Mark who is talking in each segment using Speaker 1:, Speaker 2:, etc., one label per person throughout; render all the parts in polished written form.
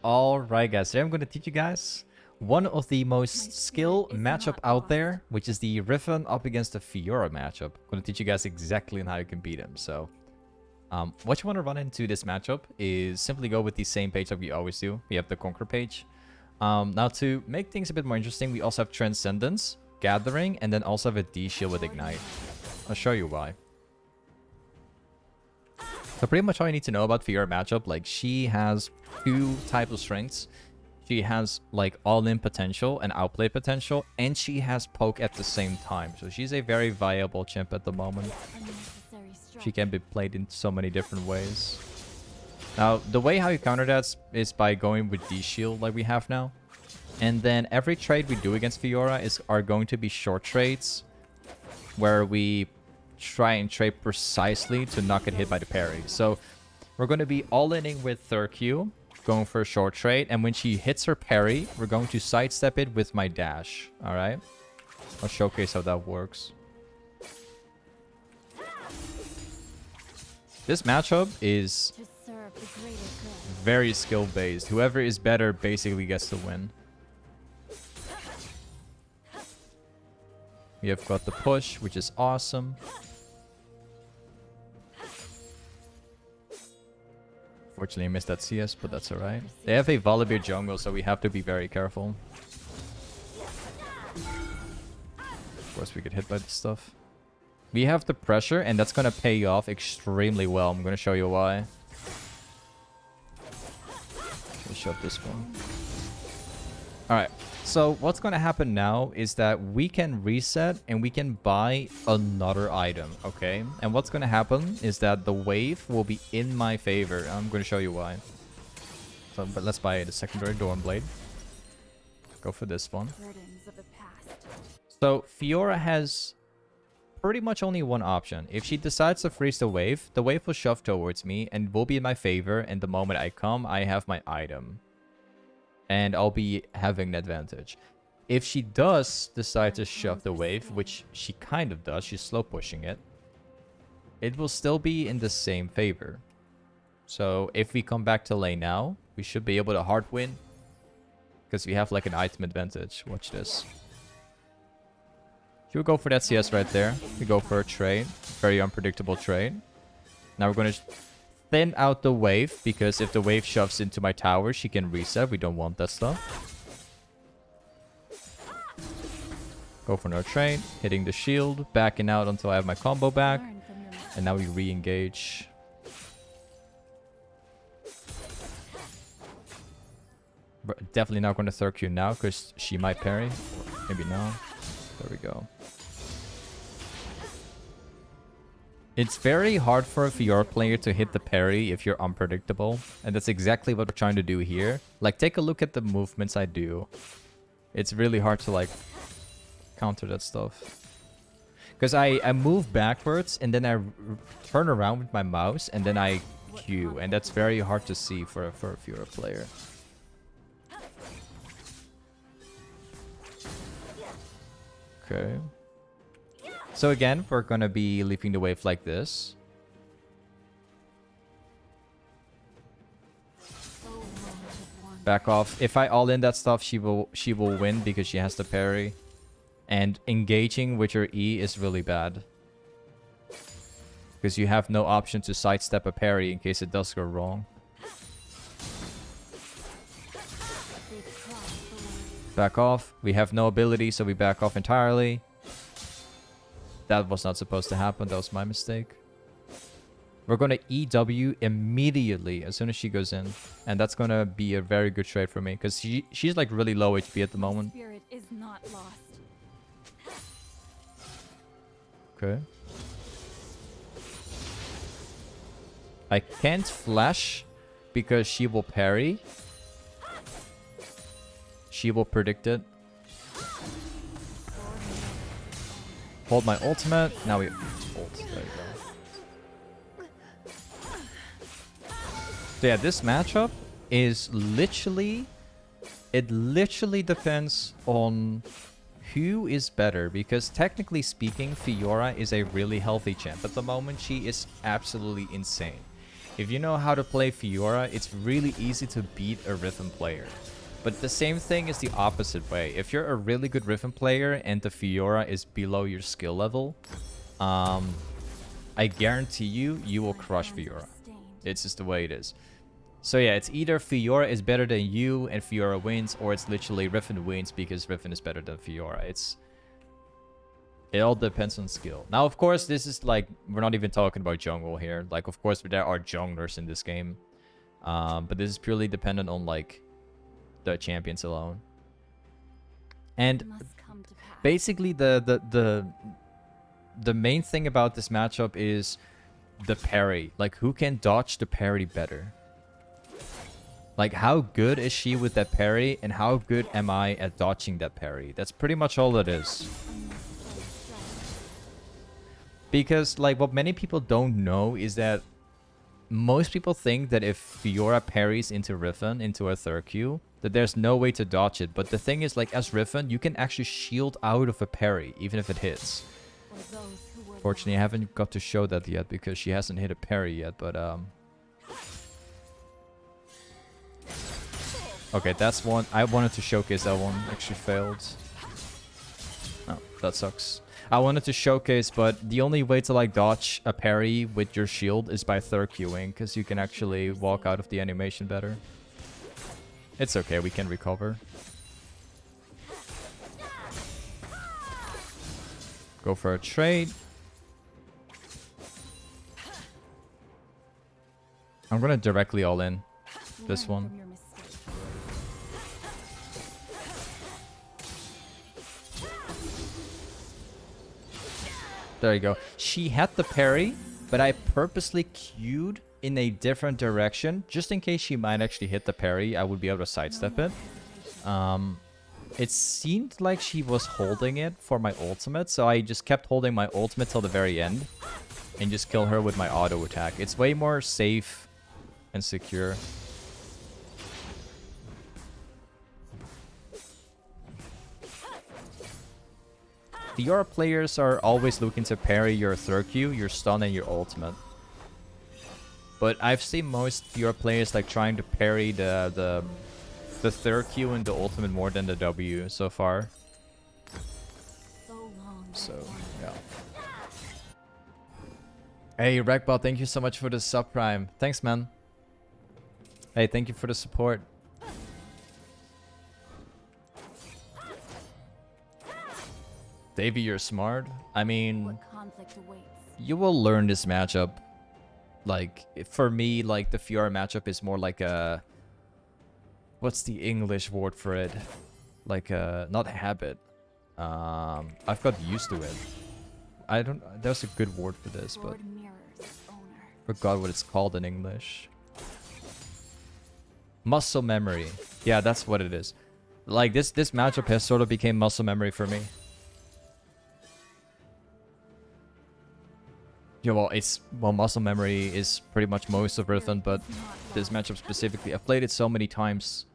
Speaker 1: Alright guys, today I'm going to teach you guys one of the most skill matchup out there, which is the Riven up against the Fiora matchup. I'm going to teach you guys exactly on how you can beat him. So, what you want to run into this matchup is simply go with the same page that we always do. We have the Conquer page. Now to make things a bit more interesting, we also have Transcendence, Gathering, and then also have a D-Shield with Ignite. I'll show you why. So pretty much all you need to know about Fiora matchup, like she has two types of strengths. She has like all-in potential and outplay potential, and she has poke at the same time. So she's a very viable champ at the moment. She can be played in so many different ways. Now, the way how you counter that is by going with D-Shield like we have now. And then every trade we do against Fiora are going to be short trades where we try and trade precisely to not get hit by the parry. So we're going to be all-inning with third Q, going for a short trade, and when she hits her parry, we're going to sidestep it with my dash. All right, I'll showcase how that works. This matchup is very skill based. Whoever is better basically gets to win. We have got the push, which is awesome. Fortunately, I missed that CS, but that's alright. They have a Volibear jungle, so we have to be very careful. Of course, we get hit by this stuff. We have the pressure, and that's going to pay off extremely well. I'm going to show you why. Let's shove this one. Alright, so what's going to happen now is that we can reset and we can buy another item, okay? And what's going to happen is that the wave will be in my favor. I'm going to show you why. So, but let's buy the secondary Dornblade. Go for this one. So Fiora has pretty much only one option. If she decides to freeze the wave will shove towards me and will be in my favor. And the moment I come, I have my item. And I'll be having an advantage. If she does decide to shove the wave, which she kind of does, she's slow pushing it, it will still be in the same favor. So if we come back to lane now, we should be able to hard win. Because we have like an item advantage. Watch this. Should we go for that CS right there? We go for a trade. Very unpredictable trade. Now we're going to thin out the wave, because if the wave shoves into my tower, she can reset. We don't want that stuff. Go for another trade. Hitting the shield. Backing out until I have my combo back. And now we re-engage. We're definitely not going to third Q now, because she might parry. Maybe no. There we go. It's very hard for a Fiora player to hit the parry if you're unpredictable. And that's exactly what we're trying to do here. Like, take a look at the movements I do. It's really hard to, like, counter that stuff. Because I move backwards, and then I turn around with my mouse, and then I Q. And that's very hard to see for a Fiora player. Okay. So again, we're gonna be leaping the wave like this. Back off. If I all in that stuff, she will win because she has the parry. And engaging with your E is really bad. Because you have no option to sidestep a parry in case it does go wrong. Back off. We have no ability, so we back off entirely. That was not supposed to happen. That was my mistake. We're going to EW immediately as soon as she goes in. And that's going to be a very good trade for me. Because she's like really low HP at the moment.
Speaker 2: Spirit is not lost.
Speaker 1: Okay. I can't flash because she will parry. She will predict it. Hold my ultimate. Now we ult. There you go. So yeah, this matchup is literally... It literally depends on who is better. Because technically speaking, Fiora is a really healthy champ. At the moment, she is absolutely insane. If you know how to play Fiora, it's really easy to beat a Riven player. But the same thing is the opposite way. If you're a really good Riven player and the Fiora is below your skill level, I guarantee you will crush Fiora. It's just the way it is. So yeah, it's either Fiora is better than you and Fiora wins, or it's literally Riven wins because Riven is better than Fiora. It all depends on skill. Now, of course, this is like, we're not even talking about jungle here. Like, of course, there are junglers in this game. But this is purely dependent on, like, the champions alone. And basically, the main thing about this matchup is the parry. Like, who can dodge the parry better? Like, how good is she with that parry, and how good am I at dodging that parry? That's pretty much all it is. Because, like, what many people don't know is that most people think that if Fiora parries into Riven, into a third Q, that there's no way to dodge it. But the thing is, like, as Riven, you can actually shield out of a parry, even if it hits. Fortunately, I haven't got to show that yet, because she hasn't hit a parry yet, but, okay, that's one. I wanted to showcase that one. Actually failed. Oh, that sucks. I wanted to showcase, but the only way to, like, dodge a parry with your shield is by third queuing, because you can actually walk out of the animation better. It's okay, we can recover. Go for a trade. I'm gonna directly all in this one. There you go. She had the parry, but I purposely queued in a different direction, just in case she might actually hit the parry. I would be able to sidestep it. It seemed like she was holding it for my ultimate, so I just kept holding my ultimate till the very end and just kill her with my auto attack. It's way more safe and secure. Fiora players are always looking to parry your third Q, your stun, and your ultimate. But I've seen most Fiora players like trying to parry the third Q and the ultimate more than the W so far. So, yeah. Hey, Wreckbot, thank you so much for the subprime. Thanks, man. Hey, thank you for the support. Davey, you're smart. I mean, you will learn this matchup. Like, for me, like, the Fiora matchup is more like a... What's the English word for it? Like a... Not habit. I've got used to it. I don't... There's a good word for this, but... Forgot what it's called in English. Muscle memory. Yeah, that's what it is. Like, this matchup has sort of became muscle memory for me. Yeah, well, muscle memory is pretty much most of Riven, but this matchup specifically, I've played it so many times.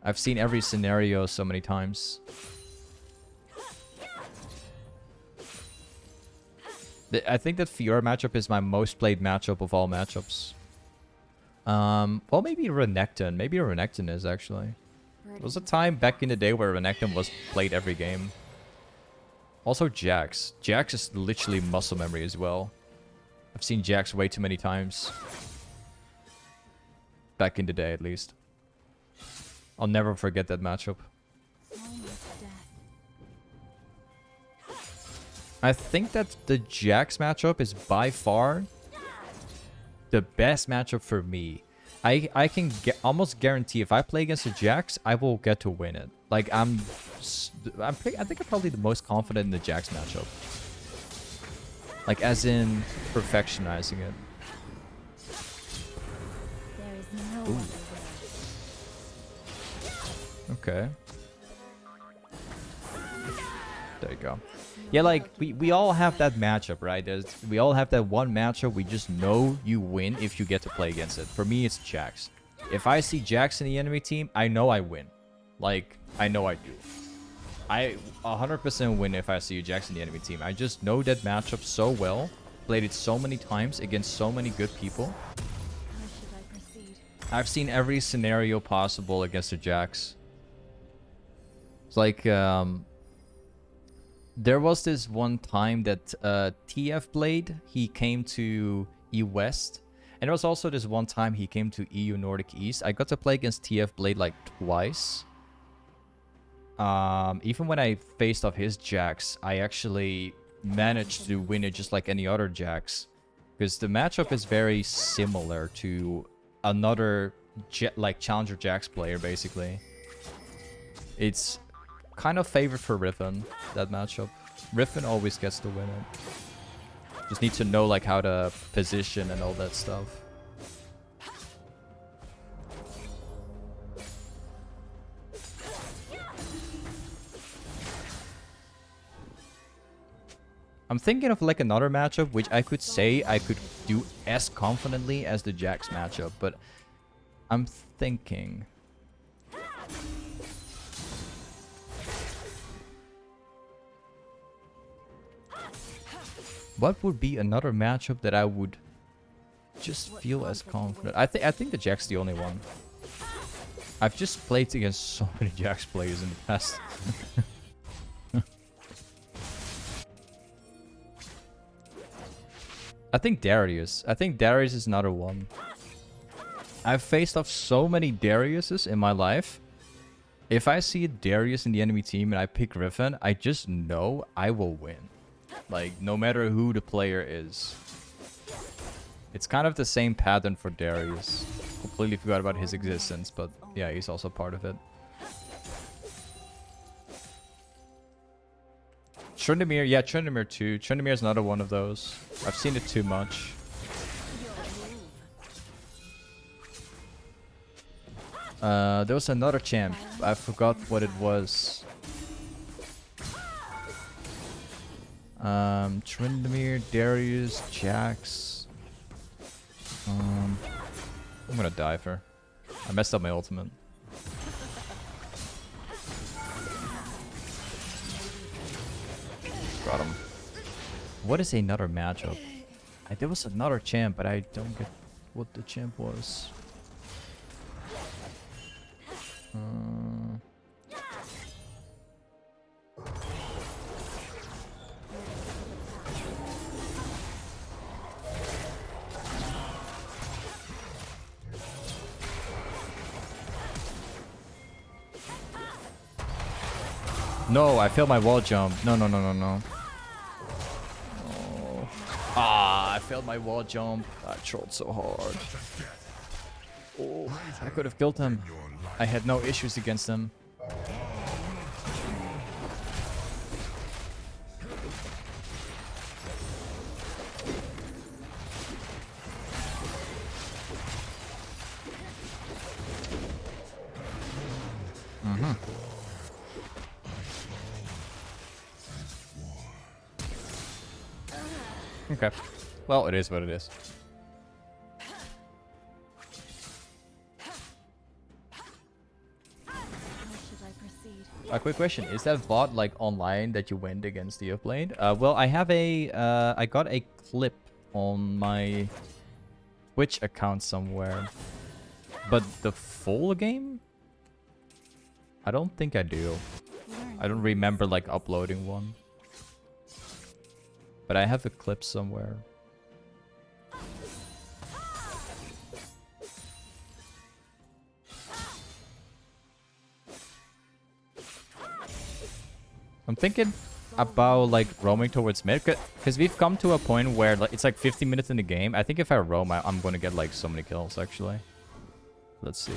Speaker 1: I've seen every scenario so many times. I think that Fiora matchup is my most played matchup of all matchups. Well, maybe Renekton. Maybe Renekton is, actually. There was a time back in the day where Renekton was played every game. Also Jax. Jax is literally muscle memory as well. I've seen Jax way too many times. Back in the day, at least. I'll never forget that matchup. I think that the Jax matchup is by far the best matchup for me. I can almost guarantee if I play against a Jax, I will get to win it. Like, I think I'm probably the most confident in the Jax matchup. Like, as in perfectionizing it.
Speaker 2: There is no
Speaker 1: okay. There you go. Yeah, like, we all have that matchup, right? We all have that one matchup we just know you win if you get to play against it. For me, it's Jax. If I see Jax in the enemy team, I know I win. Like, I know I do. I 100% win if I see Jax in the enemy team. I just know that matchup so well played it so many times against so many good people.
Speaker 2: How should I proceed?
Speaker 1: I've seen every scenario possible against the Jax. It's like, there was this one time that TF Blade, he came to E West. And there was also this one time he came to EU Nordic East. I got to play against TF Blade like twice. Even when I faced off his Jax, I actually managed to win it just like any other Jax. Because the matchup is very similar to another like Challenger Jax player, basically. It's kind of favored for Riven, that matchup. Riven always gets to win it. Just need to know like how to position and all that stuff. I'm thinking of like another matchup which I could say I could do as confidently as the Jax matchup, but I'm thinking. What would be another matchup that I would just feel as confident? I think the Jax the only one. I've just played against so many Jax players in the past. I think Darius. I think Darius is another one. I've faced off so many Dariuses in my life. If I see a Darius in the enemy team and I pick Riven, I just know I will win. Like, no matter who the player is. It's kind of the same pattern for Darius. Completely forgot about his existence, but yeah, he's also part of it. Tryndamere, yeah, Tryndamere too. Tryndamere is another one of those. I've seen it too much. There was another champ. I forgot what it was. Tryndamere, Darius, Jax. I'm gonna dive her. I messed up my ultimate. Got him. What is another matchup? There was another champ, but I don't get what the champ was. No, I failed my wall jump. No. Oh. Ah, I failed my wall jump. I trolled so hard. Oh, I could have killed him. I had no issues against him. Okay. Well, it is what it is. A quick question: is that bot like online that you went against the Toplane? Well, I have a I got a clip on my Twitch account somewhere, but the full game, I don't think I do. I don't remember like uploading one, but I have a clip somewhere. I'm thinking about like roaming towards mid, because we've come to a point where like, it's like 50 minutes in the game. I think if I roam, I'm going to get like so many kills actually. Let's see.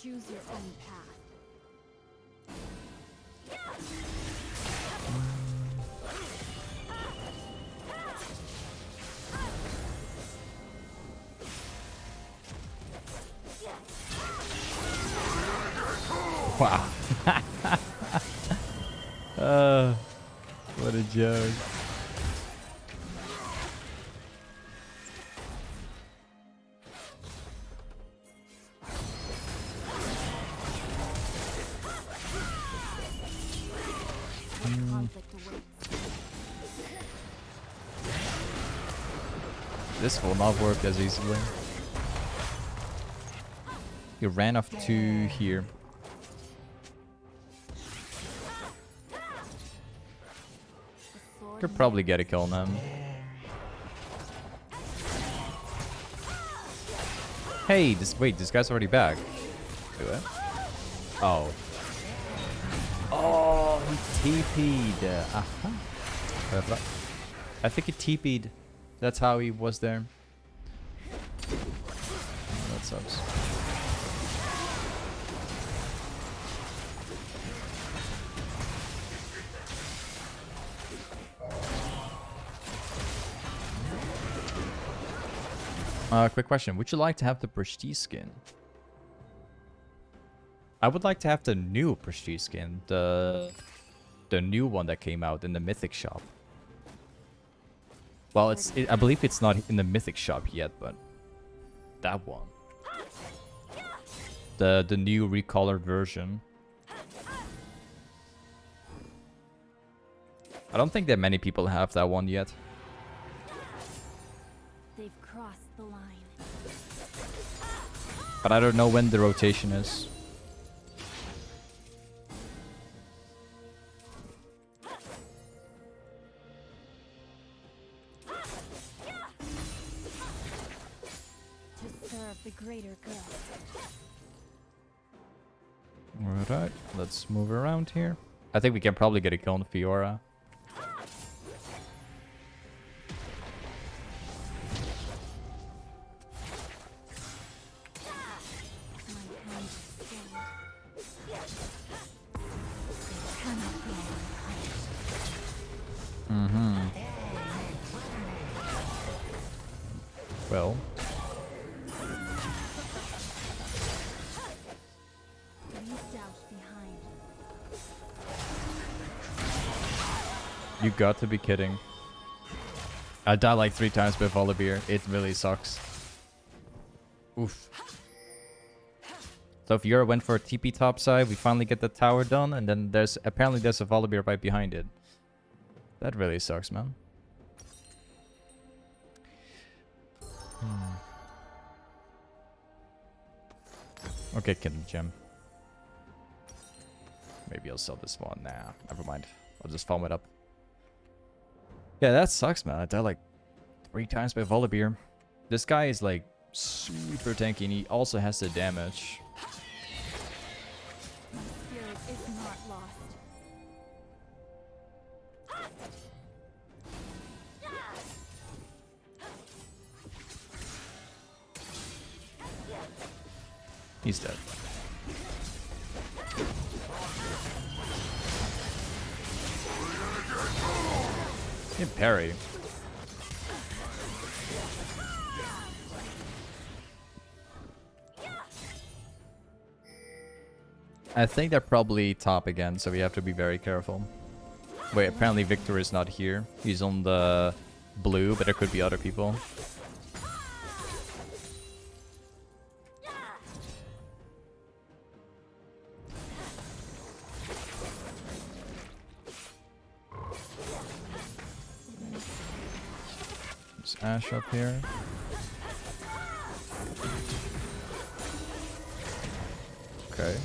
Speaker 2: Choose your own path.
Speaker 1: Wow. What a joke. This will not work as easily. You ran off 2 here. Could probably get a kill now. Hey, this guy's already back. Wait, what? Oh. Oh, he TP'd. I think he TP'd. That's how he was there. Oh, that sucks. Quick question. Would you like to have the prestige skin? I would like to have the new prestige skin. The new one that came out in the mythic shop. Well, I believe it's not in the mythic shop yet, but that one. The new recolored version. I don't think that many people have that one yet.
Speaker 2: They've crossed the line.
Speaker 1: But I don't know when the rotation is.
Speaker 2: To serve the greater good.
Speaker 1: Alright, let's move around here. I think we can probably get a kill on Fiora. Well. You got to be kidding. I died like 3 times by Volibear. It really sucks. Oof. So if Fiora went for a TP top side, we finally get the tower done, and then there's a Volibear right behind it. That really sucks, man. Okay, Kingdom Gem. Maybe I'll sell this one. Nah, never mind. I'll just farm it up. Yeah, that sucks, man. I died like 3 times by Volibear. This guy is like super tanky, and he also has the damage.
Speaker 2: My spirit is not lost.
Speaker 1: He's dead. He parry. I think they're probably top again, so we have to be very careful. Wait, apparently Victor is not here. He's on the blue, but there could be other people. There's Ashe up here. Okay.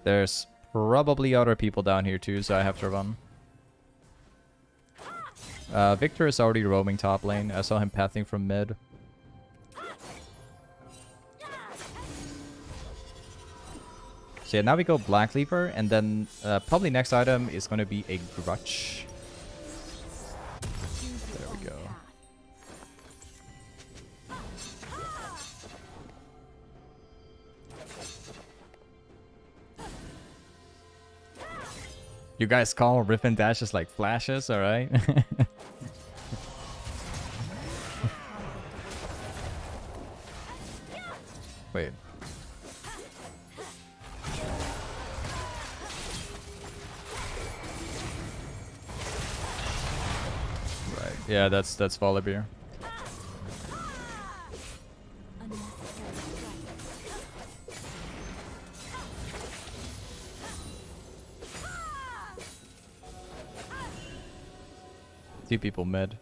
Speaker 1: There's probably other people down here too, so I have to run. Victor is already roaming top lane. I saw him pathing from mid. So yeah, now we go Black Cleaver, and then probably next item is going to be a grudge. There we go. You guys call Riven dashes like flashes, alright? Wait. Right. Yeah, that's Volibear. Two people mid.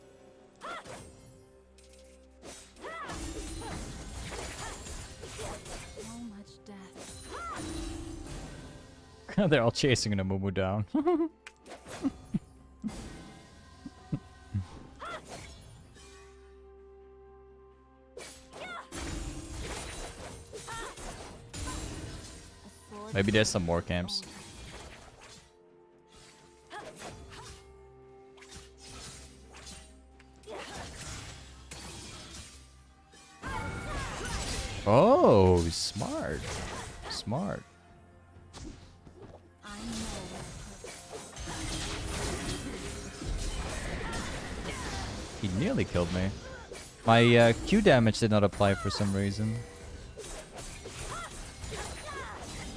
Speaker 1: They're all chasing a Mumu down. Maybe there's some more camps. Oh, smart. Smart. He nearly killed me. My Q damage did not apply for some reason.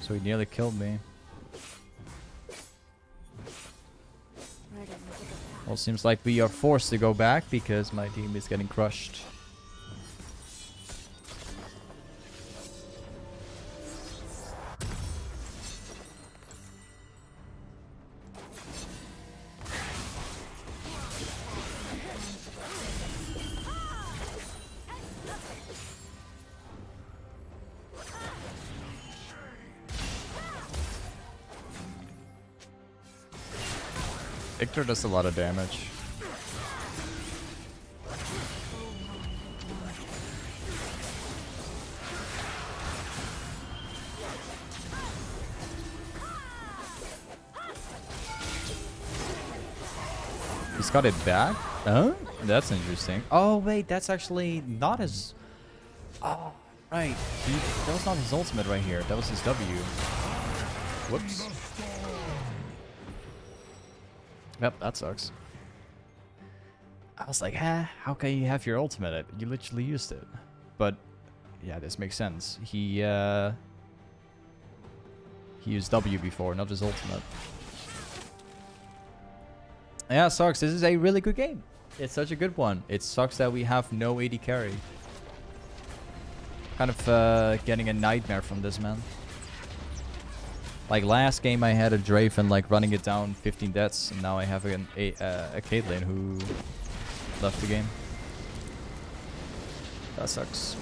Speaker 1: So he nearly killed me. Well, seems like we are forced to go back because my team is getting crushed. Victor does a lot of damage. He's got it back? Huh? That's interesting. Oh, wait, that's actually not his... Oh, right. That was not his ultimate right here. That was his W. Whoops. Yep, that sucks. I was like, how can you have your ultimate? You literally used it. But, yeah, this makes sense. He used W before, not his ultimate. Yeah, sucks. This is a really good game. It's such a good one. It sucks that we have no AD carry. Kind of getting a nightmare from this, man. Like last game I had a Draven like running it down 15 deaths, and now I have a Caitlyn who left the game. That sucks.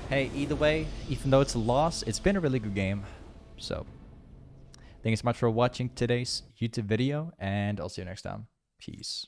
Speaker 1: Hey, either way, even though it's a loss, it's been a really good game. So, thank you so much for watching today's YouTube video, and I'll see you next time. Peace.